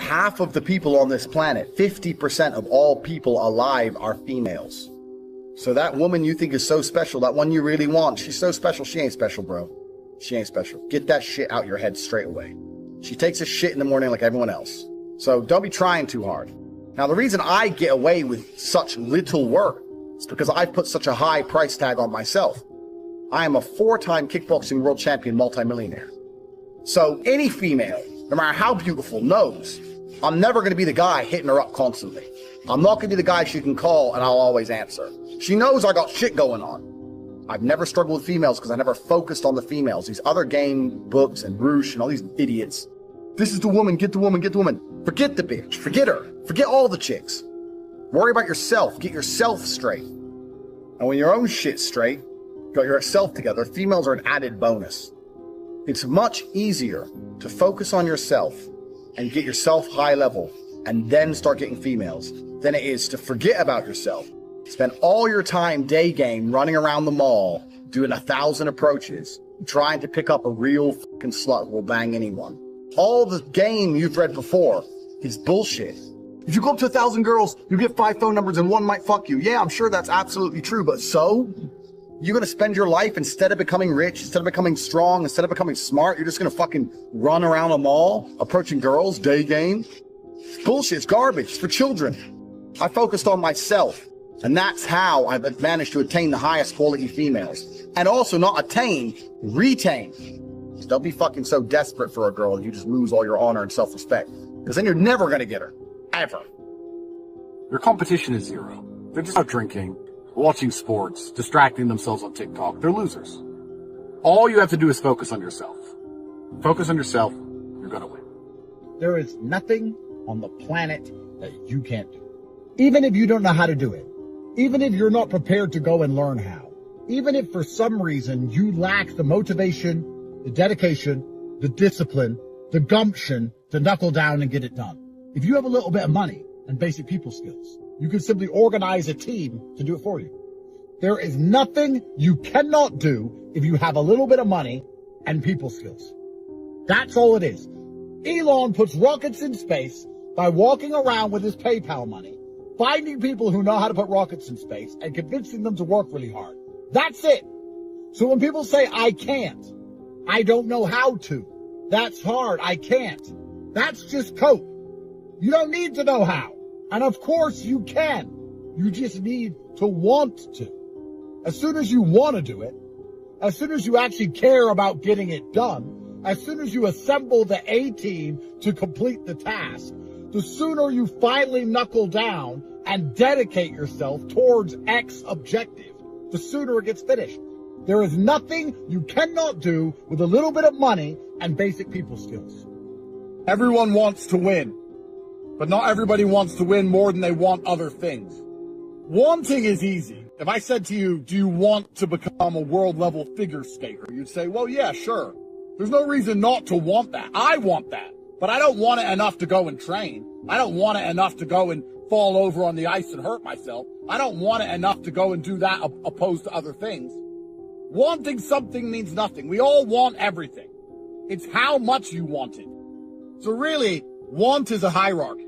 half of the people on this planet, 50% of all people alive are females. So that woman you think is so special, that one you really want, she's so special. She ain't special, bro. She ain't special. Get that shit out your head straight away. She takes a shit in the morning like everyone else. So don't be trying too hard. Now, the reason I get away with such little work is because I've put such a high price tag on myself. I am a 4-time kickboxing world champion multimillionaire. So any female, no matter how beautiful, knows I'm never going to be the guy hitting her up constantly. I'm not going to be the guy she can call and I'll always answer. She knows I got shit going on. I've never struggled with females because I never focused on the females. These other game books and Roosh and all these idiots. This is the woman, get the woman, get the woman. Forget the bitch, forget her, forget all the chicks. Worry about yourself, get yourself straight. And when your own shit's straight, got yourself together, females are an added bonus. It's much easier to focus on yourself and get yourself high level and then start getting females than it is to forget about yourself. Spend all your time day game running around the mall, doing 1,000 approaches, trying to pick up a real fucking slut who will bang anyone. All the game you've read before is bullshit. If you go up to 1,000 girls, you get 5 phone numbers and one might fuck you. Yeah, I'm sure that's absolutely true, but so? You're gonna spend your life, instead of becoming rich, instead of becoming strong, instead of becoming smart, you're just gonna fucking run around a mall, approaching girls, day game? It's bullshit, it's garbage, it's for children. I focused on myself, and that's how I've managed to attain the highest quality females. And also not attain, retain. Don't be fucking so desperate for a girl that you just lose all your honor and self-respect. Because then you're never gonna get her. Ever. Your competition is zero. They're just out drinking, watching sports, distracting themselves on TikTok. They're losers. All you have to do is focus on yourself. Focus on yourself, you're gonna win. There is nothing on the planet that you can't do. Even if you don't know how to do it. Even if you're not prepared to go and learn how. Even if for some reason you lack the motivation, the dedication, the discipline, the gumption to knuckle down and get it done. If you have a little bit of money and basic people skills, you can simply organize a team to do it for you. There is nothing you cannot do if you have a little bit of money and people skills. That's all it is. Elon puts rockets in space by walking around with his PayPal money, finding people who know how to put rockets in space and convincing them to work really hard. That's it. So when people say, I can't, I don't know how to, that's hard, I can't, that's just cope. You don't need to know how. And of course you can. You just need to want to. As soon as you want to do it, as soon as you actually care about getting it done, as soon as you assemble the A-team to complete the task, the sooner you finally knuckle down and dedicate yourself towards X objective, the sooner it gets finished. There is nothing you cannot do with a little bit of money and basic people skills. Everyone wants to win, but not everybody wants to win more than they want other things. Wanting is easy. If I said to you, do you want to become a world-level figure skater? You'd say, well, yeah, sure. There's no reason not to want that. I want that, but I don't want it enough to go and train. I don't want it enough to go and fall over on the ice and hurt myself. I don't want it enough to go and do that opposed to other things. Wanting something means nothing. We all want everything. It's how much you want it. So really, want is a hierarchy.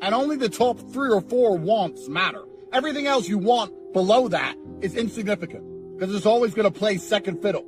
And only the top 3 or 4 wants matter. Everything else you want below that is insignificant, because it's always going to play second fiddle.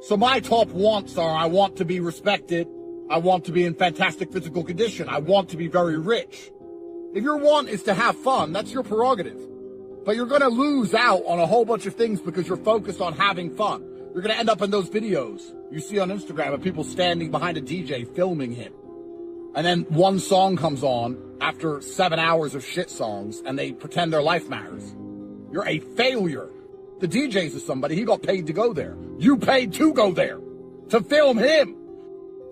So my top wants are, I want to be respected. I want to be in fantastic physical condition. I want to be very rich. If your want is to have fun, that's your prerogative. But you're going to lose out on a whole bunch of things because you're focused on having fun. You're going to end up in those videos you see on Instagram of people standing behind a DJ filming him. And then one song comes on after 7 hours of shit songs and they pretend their life matters. You're a failure. The DJ's is somebody, he got paid to go there. You paid to go there, to film him.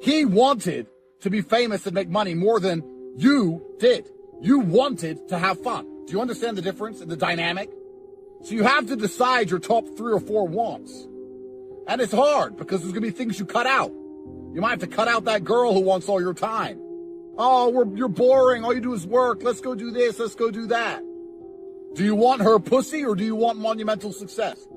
He wanted to be famous and make money more than you did. You wanted to have fun. Do you understand the difference in the dynamic? So you have to decide your top 3 or 4 wants. And it's hard because there's going to be things you cut out. You might have to cut out that girl who wants all your time. Oh, you're boring. All you do is work. Let's go do this. Let's go do that. Do you want her pussy or do you want monumental success?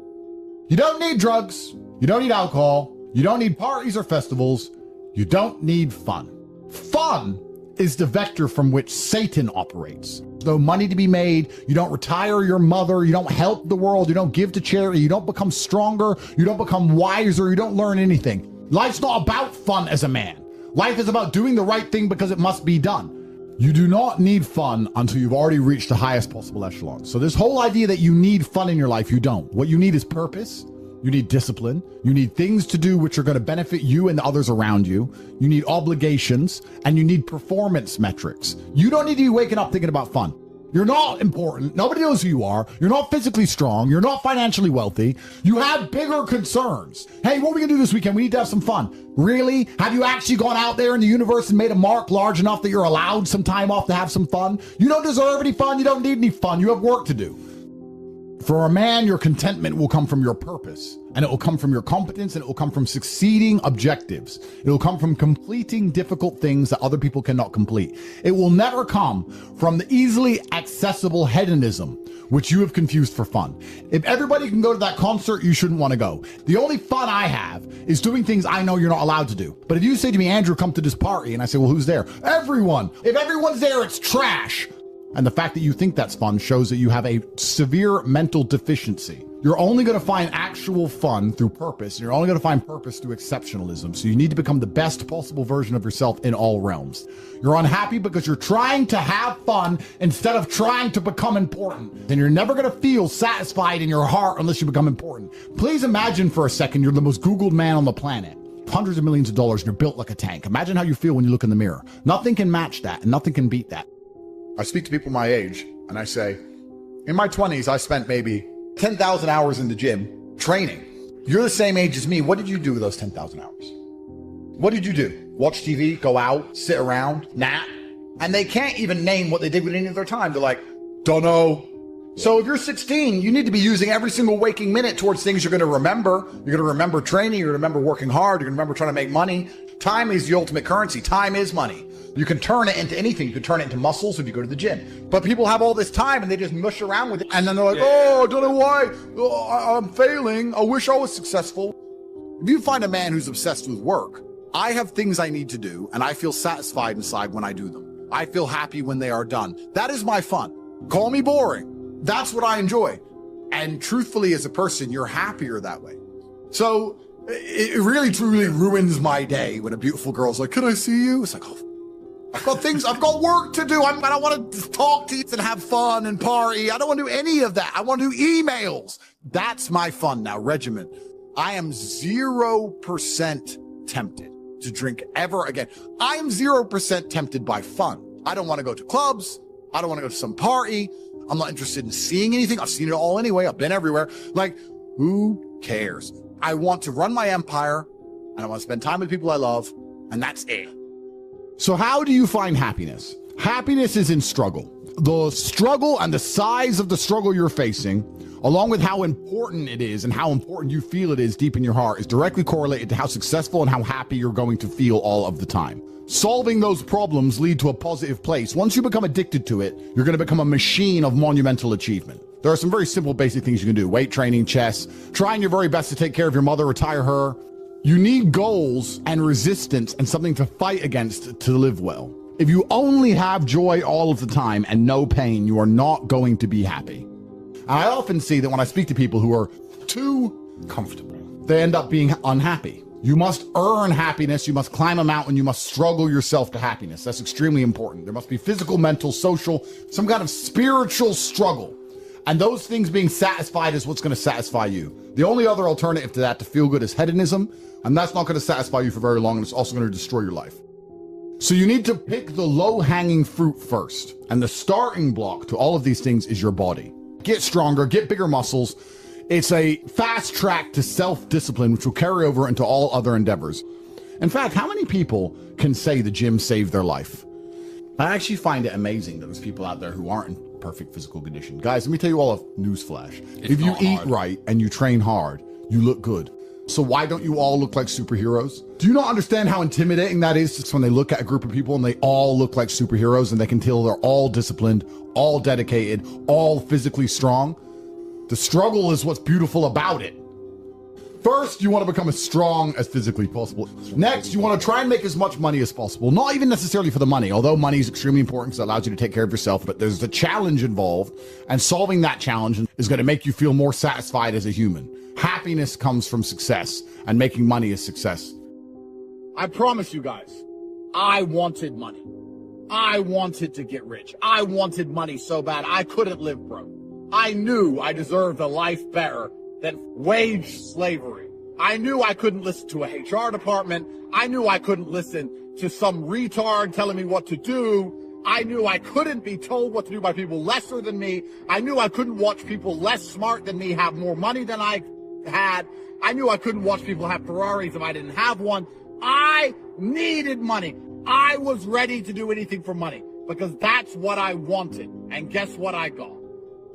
You don't need drugs. You don't need alcohol. You don't need parties or festivals. You don't need fun. Fun is the vector from which Satan operates. No money to be made, you don't retire your mother, you don't help the world, you don't give to charity, you don't become stronger, you don't become wiser, you don't learn anything. Life's not about fun as a man. Life is about doing the right thing because it must be done. You do not need fun until you've already reached the highest possible echelon. So this whole idea that you need fun in your life, you don't. What you need is purpose. You need discipline. You need things to do which are going to benefit you and the others around you. You need obligations, and you need performance metrics. You don't need to be waking up thinking about fun. You're not important. Nobody knows who you are. You're not physically strong. You're not financially wealthy. You have bigger concerns. Hey, what are we going to do this weekend? We need to have some fun. Really? Have you actually gone out there in the universe and made a mark large enough that you're allowed some time off to have some fun? You don't deserve any fun. You don't need any fun. You have work to do. For a man, your contentment will come from your purpose, and it will come from your competence, and it will come from succeeding objectives. It will come from completing difficult things that other people cannot complete. It will never come from the easily accessible hedonism, which you have confused for fun. If everybody can go to that concert, you shouldn't want to go. The only fun I have is doing things I know you're not allowed to do. But if you say to me, Andrew, come to this party, and I say, well, who's there? Everyone. If everyone's there, it's trash. And the fact that you think that's fun shows that you have a severe mental deficiency. You're only going to find actual fun through purpose. You're only going to find purpose through exceptionalism. So you need to become the best possible version of yourself in all realms. You're unhappy because you're trying to have fun instead of trying to become important. And you're never going to feel satisfied in your heart unless you become important. Please imagine for a second you're the most Googled man on the planet. Hundreds of millions of dollars and you're built like a tank. Imagine how you feel when you look in the mirror. Nothing can match that and nothing can beat that. I speak to people my age and I say, in my 20s, I spent maybe 10,000 hours in the gym training. You're the same age as me. What did you do with those 10,000 hours? What did you do? Watch TV, go out, sit around, nap? And they can't even name what they did with any of their time. They're like, don't know. So if you're 16, you need to be using every single waking minute towards things you're going to remember. You're going to remember training. You're going to remember working hard. You're going to remember trying to make money. Time is the ultimate currency. Time is money. You can turn it into anything. You can turn it into muscles if you go to the gym. But people have all this time and they just mush around with it. And then they're like, oh, I don't know why. Oh, I'm failing. I wish I was successful. If you find a man who's obsessed with work, I have things I need to do and I feel satisfied inside when I do them. I feel happy when they are done. That is my fun. Call me boring. That's what I enjoy. And truthfully, as a person, you're happier that way. So it really, truly ruins my day when a beautiful girl's like, can I see you? It's like, oh, I've got work to do. I don't want to talk to you and have fun and party. I don't want to do any of that. I want to do emails. That's my fun now, Regiment. I am 0% tempted to drink ever again. I am 0% tempted by fun. I don't want to go to clubs. I don't want to go to some party. I'm not interested in seeing anything. I've seen it all anyway. I've been everywhere. Like, who cares? I want to run my empire and I want to spend time with people I love. And that's it. So how do you find happiness? Happiness is in struggle. The struggle and the size of the struggle you're facing, along with how important it is and how important you feel it is deep in your heart, is directly correlated to how successful and how happy you're going to feel all of the time. Solving those problems lead to a positive place. Once you become addicted to it, you're going to become a machine of monumental achievement. There are some very simple, basic things you can do. Weight training, chess, trying your very best to take care of your mother, retire her. You need goals and resistance and something to fight against to live well. If you only have joy all of the time and no pain, you are not going to be happy. And I often see that when I speak to people who are too comfortable, they end up being unhappy. You must earn happiness. You must climb a mountain. You must struggle yourself to happiness. That's extremely important. There must be physical, mental, social, some kind of spiritual struggle. And those things being satisfied is what's going to satisfy you. The only other alternative to that, to feel good, is hedonism. And that's not going to satisfy you for very long. And it's also going to destroy your life. So you need to pick the low-hanging fruit first. And the starting block to all of these things is your body. Get stronger, get bigger muscles. It's a fast track to self-discipline, which will carry over into all other endeavors. In fact, how many people can say the gym saved their life? I actually find it amazing that there's people out there who aren't in perfect physical condition. Guys, let me tell you all a newsflash. If you eat right and you train hard, you look good. So why don't you all look like superheroes? Do you not understand how intimidating that is just when they look at a group of people and they all look like superheroes and they can tell they're all disciplined, all dedicated, all physically strong? The struggle is what's beautiful about it. First, you want to become as strong as physically possible. Next, you want to try and make as much money as possible. Not even necessarily for the money, although money is extremely important because it allows you to take care of yourself, but there's a challenge involved, and solving that challenge is going to make you feel more satisfied as a human. Happiness comes from success, and making money is success. I promise you guys, I wanted money. I wanted to get rich. I wanted money so bad I couldn't live broke. I knew I deserved a life better than wage slavery. I knew I couldn't listen to a HR department. I knew I couldn't listen to some retard telling me what to do. I knew I couldn't be told what to do by people lesser than me. I knew I couldn't watch people less smart than me have more money than I had. I knew I couldn't watch people have Ferraris if I didn't have one. I needed money. I was ready to do anything for money because that's what I wanted. And guess what I got?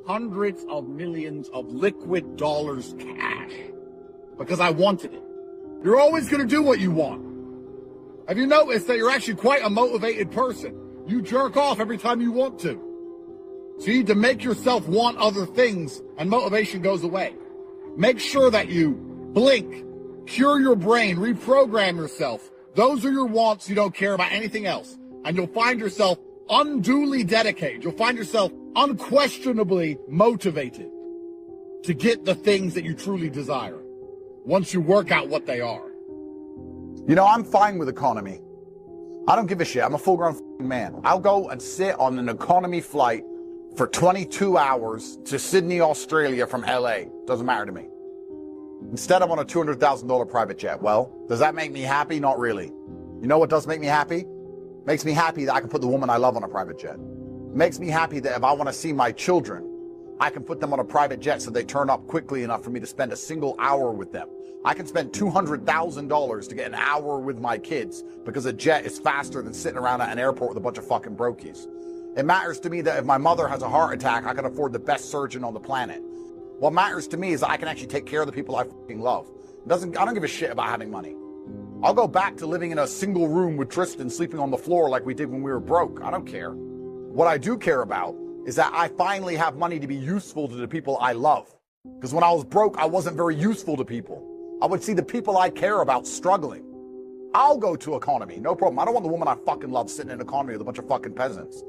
Hundreds of millions of liquid dollars cash because I wanted it. You're always going to do what you want. Have you noticed that you're actually quite a motivated person? You jerk off every time you want to. So you need to make yourself want other things and motivation goes away. Make sure that you blink, cure your brain, reprogram yourself. Those are your wants. You don't care about anything else. And you'll find yourself unduly dedicated. You'll find yourself unquestionably motivated to get the things that you truly desire once you work out what they are. You know, I'm fine with economy. I don't give a shit. I'm a full-grown man. I'll go and sit on an economy flight for 22 hours to Sydney, Australia from LA. Doesn't matter to me. Instead, I'm on a $200,000 private jet. Well, does that make me happy? Not really. You know what does make me happy? Makes me happy that I can put the woman I love on a private jet. Makes me happy that if I want to see my children, I can put them on a private jet so they turn up quickly enough for me to spend a single hour with them. I can spend $200,000 to get an hour with my kids because a jet is faster than sitting around at an airport with a bunch of fucking brokies. It matters to me that if my mother has a heart attack, I can afford the best surgeon on the planet. What matters to me is that I can actually take care of the people I fucking love. I don't give a shit about having money. I'll go back to living in a single room with Tristan sleeping on the floor like we did when we were broke. I don't care. What I do care about is that I finally have money to be useful to the people I love. Because when I was broke, I wasn't very useful to people. I would see the people I care about struggling. I'll go to economy, no problem. I don't want the woman I fucking love sitting in economy with a bunch of fucking peasants.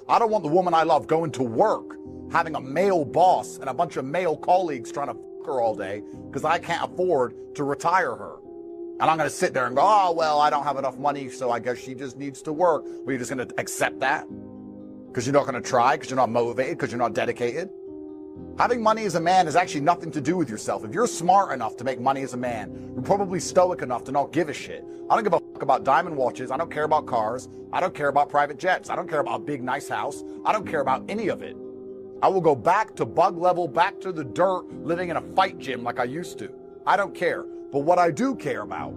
I don't want the woman I love going to work, having a male boss and a bunch of male colleagues trying to fuck her all day because I can't afford to retire her. And I'm going to sit there and go, oh, well, I don't have enough money, so I guess she just needs to work. Well, you're just going to accept that? Because you're not going to try, because you're not motivated, because you're not dedicated? Having money as a man has actually nothing to do with yourself. If you're smart enough to make money as a man, you're probably stoic enough to not give a shit. I don't give a fuck about diamond watches. I don't care about cars. I don't care about private jets. I don't care about a big, nice house. I don't care about any of it. I will go back to bug level, back to the dirt, living in a fight gym like I used to. I don't care. But what I do care about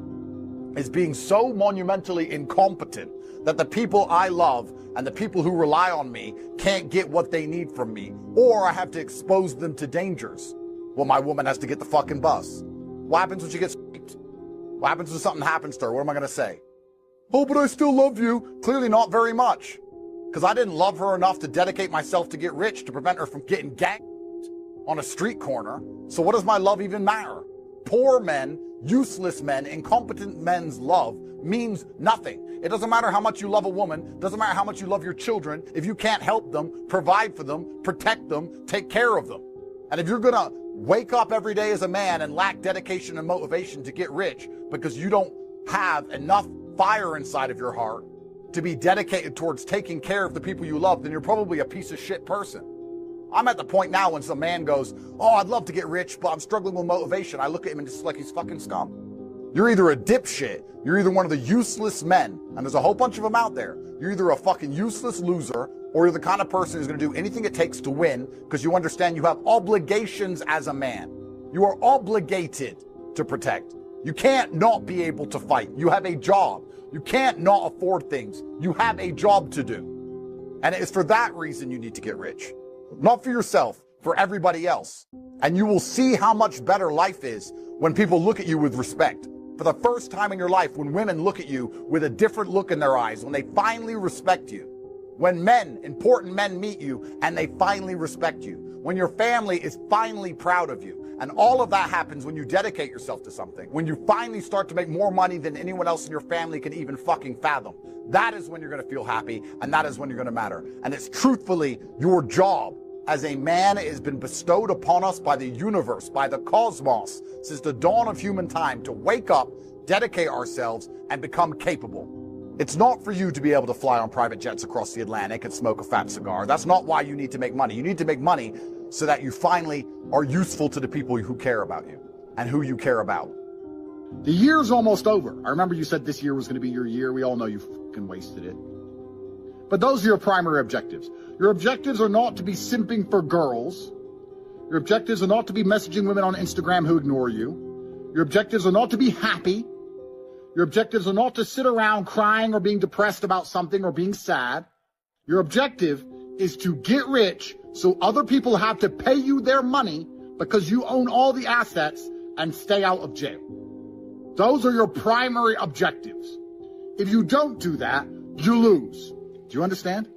is being so monumentally incompetent that the people I love and the people who rely on me can't get what they need from me, or I have to expose them to dangers. Well, my woman has to get the fucking bus. What happens when she gets raped? What happens when something happens to her? What am I going to say? Oh, but I still love you. Clearly not very much. Because I didn't love her enough to dedicate myself to get rich to prevent her from getting ganked on a street corner. So what does my love even matter? Poor men, useless men, incompetent men's love means nothing. It doesn't matter how much you love a woman, doesn't matter how much you love your children, if you can't help them, provide for them, protect them, take care of them. And if you're gonna wake up every day as a man and lack dedication and motivation to get rich because you don't have enough fire inside of your heart to be dedicated towards taking care of the people you love, then you're probably a piece of shit person. I'm at the point now when some man goes, oh, I'd love to get rich, but I'm struggling with motivation. I look at him and it's like he's fucking scum. You're either a dipshit, you're either one of the useless men, and there's a whole bunch of them out there. You're either a fucking useless loser, or you're the kind of person who's going to do anything it takes to win because you understand you have obligations as a man. You are obligated to protect. You can't not be able to fight. You have a job. You can't not afford things. You have a job to do. And it is for that reason you need to get rich. Not for yourself, for everybody else. And you will see how much better life is when people look at you with respect. For the first time in your life, when women look at you with a different look in their eyes, when they finally respect you. When men, important men, meet you and they finally respect you. When your family is finally proud of you. And all of that happens when you dedicate yourself to something. When you finally start to make more money than anyone else in your family can even fucking fathom. That is when you're going to feel happy, and that is when you're going to matter. And it's truthfully your job as a man has been bestowed upon us by the universe, by the cosmos, since the dawn of human time, to wake up, dedicate ourselves, and become capable. It's not for you to be able to fly on private jets across the Atlantic and smoke a fat cigar. That's not why you need to make money. You need to make money so that you finally are useful to the people who care about you and who you care about. The year's almost over. I remember you said this year was going to be your year. We all know you fucking wasted it. But those are your primary objectives. Your objectives are not to be simping for girls. Your objectives are not to be messaging women on Instagram who ignore you. Your objectives are not to be happy. Your objectives are not to sit around crying or being depressed about something or being sad. Your objective is to get rich so other people have to pay you their money because you own all the assets and stay out of jail. Those are your primary objectives. If you don't do that, you lose. Do you understand?